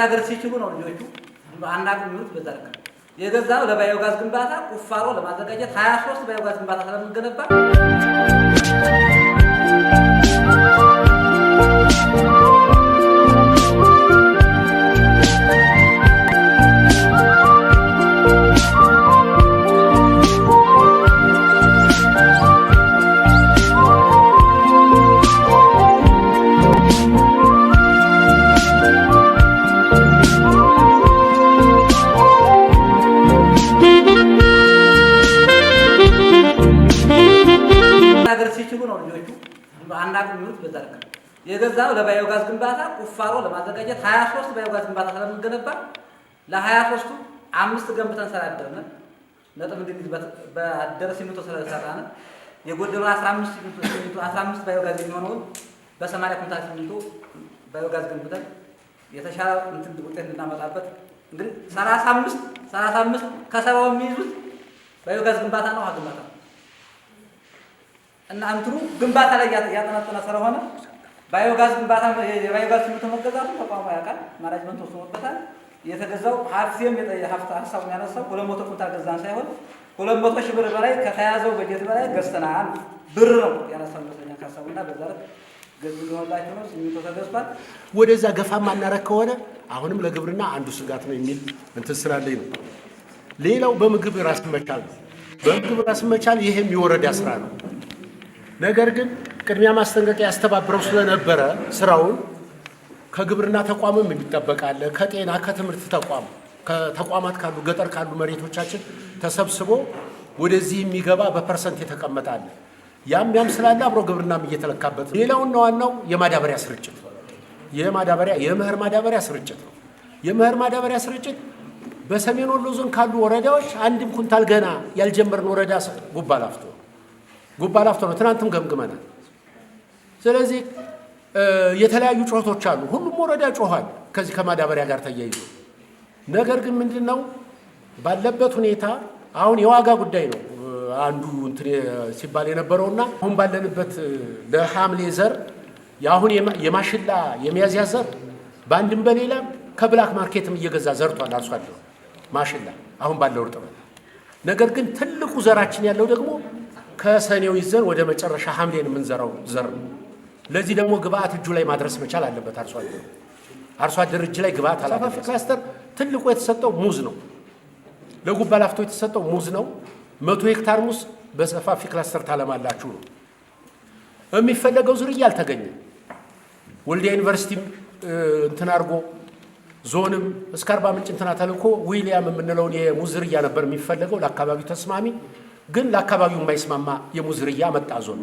ሀገር ሲችሉ ነው ልጆቹ አንዳንድ ሚሉት በዛልክ የገዛው ለባዮጋዝ ግንባታ ቁፋሮ ለማዘጋጀት 23 ባዮጋዝ ግንባታ ስለምንገነባ ሲችሉ ነው ልጆቹ አንዳንድ ሚሉት በዛልክ የገዛው ለባዮጋዝ ግንባታ ቁፋሮ ለማዘጋጀት 23 ባዮጋዝ ግንባታ ስለምንገነባ ለ23ቱ 5 ገንብተን ሰራደርነ ነጥብ እንግዲህ በአደረ ሲሚንቶ ስለሰራነ የጎደሉ 15 ባዮጋዝ የሚሆነው በ80 ኩንታል ሲሚንቶ ባዮጋዝ ገንብተን የተሻለ እንትን ውጤት እንድናመጣበት እንግዲህ 35 ከሰባው የሚይዙት ባዮጋዝ ግንባታ ነው ግንባታ እና እንትሩ ግንባታ ላይ ያጠናጠና ስለሆነ ባዮጋዝ ግንባታ የባዮጋዝ ሲሚንቶ መገዛቱ ተቋሙ ያውቃል ማናጅመንት ወስኖበታል የተገዛው ሀብሲም ሀሳቡ ያነሳው 200 ኩንታል ገዛን ሳይሆን 200 ሺህ ብር በላይ ከተያዘው በጀት በላይ ገዝተናል ብር ነው ያነሳው መስለኛ ካሳቡና በዛ ላይ ገዝተውላችሁ ነው ሲሚንቶ ተገዝቷል ወደዛ ገፋ ማናረክ ከሆነ አሁንም ለግብርና አንዱ ስጋት ነው የሚል እንትን ስላለኝ ነው ሌላው በምግብ ራስ መቻል ነው በምግብ ራስ መቻል ይሄም የወረዳ ስራ ነው ነገር ግን ቅድሚያ ማስጠንቀቂያ ያስተባብረው ስለነበረ ስራውን ከግብርና ተቋምም የሚጠበቃል ከጤና ከትምህርት ከተቋማት ካሉ ገጠር ካሉ መሬቶቻችን ተሰብስቦ ወደዚህ የሚገባ በፐርሰንት የተቀመጣል ያም ስላለ አብሮ ግብርናም እየተለካበት ሌላውና ዋናው የማዳበሪያ ስርጭት የመኸር ማዳበሪያ ስርጭት ነው የመኸር ማዳበሪያ ስርጭት በሰሜን ወሎ ዞን ካሉ ወረዳዎች አንድም ኩንታል ገና ያልጀመርን ወረዳ ጉባላፍቶ ነው ትናንትም ገምግመናል ስለዚህ የተለያዩ ጮህቶች አሉ ሁሉም ወረዳ ጮሃል ከዚህ ከማዳበሪያ ጋር ተያይዞ ነገር ግን ምንድነው ባለበት ሁኔታ አሁን የዋጋ ጉዳይ ነው አንዱ እንትን ሲባል የነበረውና አሁን ባለንበት ለሐምሌ ዘር ያሁን የማሽላ የሚያዝያ ዘር ባንድም በሌላም ከብላክ ማርኬትም እየገዛ ዘርቷል አርሶ አደሩ ማሽላ አሁን ባለው እርጥበት ነገር ግን ትልቁ ዘራችን ያለው ደግሞ ከሰኔው ይዘን ወደ መጨረሻ ሐምሌን የምንዘራው ዘር ነው ለዚህ ደግሞ ግብአት እጁ ላይ ማድረስ መቻል አለበት አርሶ አደር እጅ ላይ ግብአት አለ ሰፋፊ ክላስተር ትልቁ የተሰጠው ሙዝ ነው ለጉባላፍቶ የተሰጠው ሙዝ ነው 100 ሄክታር ሙዝ በሰፋፊ ክላስተር ታለማላችሁ ነው የሚፈለገው ዝርያ አልተገኘም ወልዲያ ዩኒቨርሲቲ እንትን አርጎ ዞንም እስከ 40 ምንጭ እንትና ተልኮ ዊሊያም የምንለውን የሙዝ ዝርያ ነበር የሚፈለገው ለአካባቢው ተስማሚ ግን ለአካባቢው የማይስማማ የሙዝ ዝርያ መጣ ዞን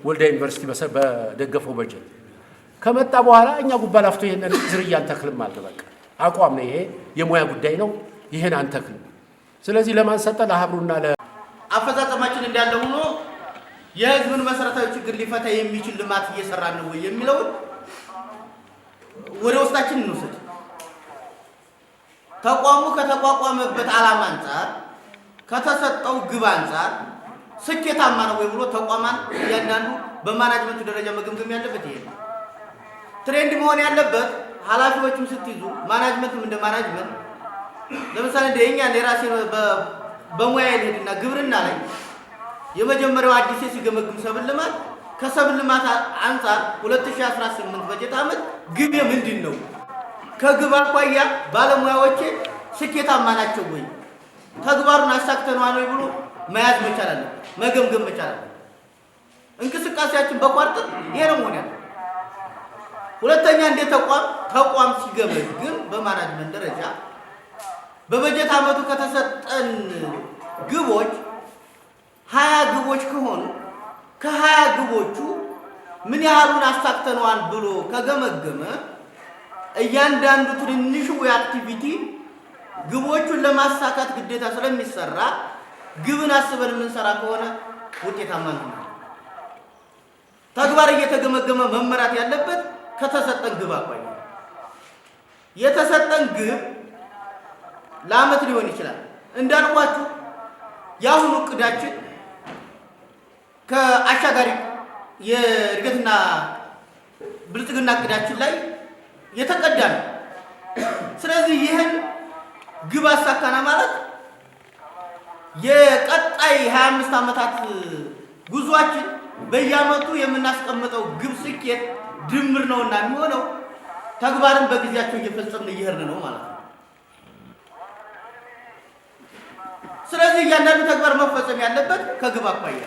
ወልዲያ ዩኒቨርሲቲ በደገፈው በጀት ከመጣ በኋላ እኛ ጉባላፍቶ ይሄንን ዝርያ አንተክልም ማለት በቃ አቋም ነው ይሄ የሙያ ጉዳይ ነው ይሄን አንተክልም ስለዚህ ለማን ሰጠ ለሀብሩና አፈጻጸማችን እንዳለ ሆኖ የህዝብን መሰረታዊ ችግር ሊፈታ የሚችል ልማት እየሰራን ነው የሚለው ወደ ውስጣችን እንውሰድ ተቋሙ ከተቋቋመበት ዓላማ አንፃር ከተሰጠው ግብ አንፃር ስኬታማ ነው ወይ ብሎ ተቋማን እያንዳንዱ በማናጅመንቱ ደረጃ መገምገም ያለበት ይሄ ትሬንድ መሆን ያለበት ኃላፊዎችም ስትይዙ ማናጅመንትም እንደ ማናጅመንት ለምሳሌ እንደኛ ለራሴ በሙያ ይሄድና ግብርና ላይ የመጀመሪያው አዲስ ሲገመግም ሰብል ልማት ከሰብል ልማት አንፃር 2018 በጀት ዓመት ግብ ምንድነው ከግብ አኳያ ባለሙያዎች ስኬታማ ናቸው ወይ ተግባሩን አሳክተናል ወይ ብሎ መያዝ መቻል አለ መገምገም መቻል አለ እንቅስቃሴያችን በቋርጥ ይሄ ነው ሆነ ሁለተኛ እንደ ተቋም ሲገመግም በማናጅመንት ደረጃ በበጀት ዓመቱ ከተሰጠን ግቦች 20 ግቦች ከሆኑ ከ20 ግቦቹ ምን ያህሉን አሳክተናል ብሎ ከገመገመ እያንዳንዱ ትንንሹ የአክቲቪቲ ግቦቹን ለማሳካት ግዴታ ስለሚሰራ ግብን አስበን የምንሰራ ከሆነ ውጤታማ ነው ተግባር እየተገመገመ መመራት ያለበት ከተሰጠን ግብ አኳያ የተሰጠን ግብ ለአመት ሊሆን ይችላል እንዳልኳችሁ ያሁኑ እቅዳችን ከአሻጋሪ የእድገትና ብልጽግና እቅዳችን ላይ የተቀዳ ነው ስለዚህ ይህን ግብ አሳካና ማለት የቀጣይ 25 ዓመታት ጉዟችን በየዓመቱ የምናስቀምጠው ግብ ስኬት ድምር ነውና የሚሆነው ተግባርን በጊዜያቸው እየፈጸምን እየሄድን ነው ማለት ነው። ስለዚህ እያንዳንዱ ተግባር መፈጸም ያለበት ከግብ አኳያ